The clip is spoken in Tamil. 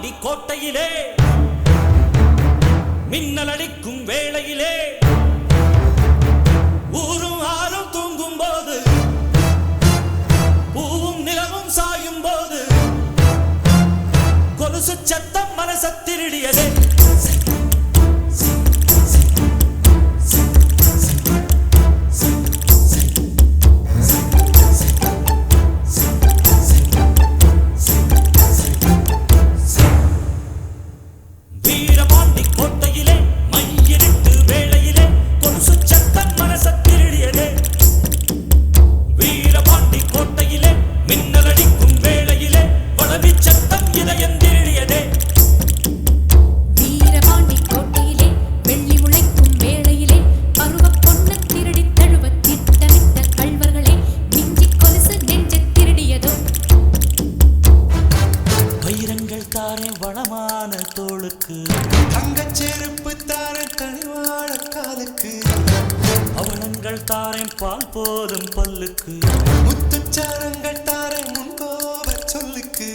வீரபாண்டி கோட்டையிலே மின்னல் அடிக்கும் வேளையிலே ஊரும் ஆறும் தூங்கும் போது பூவும் நிலவும் சாயும் போது கொலுசு சத்தம் மனச திருடியதே. வீரபாண்டி கோட்டையிலே மையிருட்டு வேளையிலே கொலுசு சத்தம் மனச திருடியதே. வீரபாண்டி கோட்டையிலே மின்னல் அடிக்கும் வேளையிலே வளவி சத்தம் இதயம் திருடியதே. வீரபாண்டி கோட்டையிலே வெள்ளி முளைக்கும் வேளையிலே பருவ பொண்ணு திருடி தழுவ திட்டமிட்ட கள்வர்களே மிஞ்சி கொலுசு நெஞ்ச திருடியதோ. வைரங்கள் தாரே வளமான தோளுக்கு தங்கச் செருப்பு தாரே தனிவாழ காலுக்கு அவலங்கள் தாரேன் பால் போதும் பல்லுக்கு முத்துச்சாரங்கள் தாரே முன்கோப சொல்லுக்கு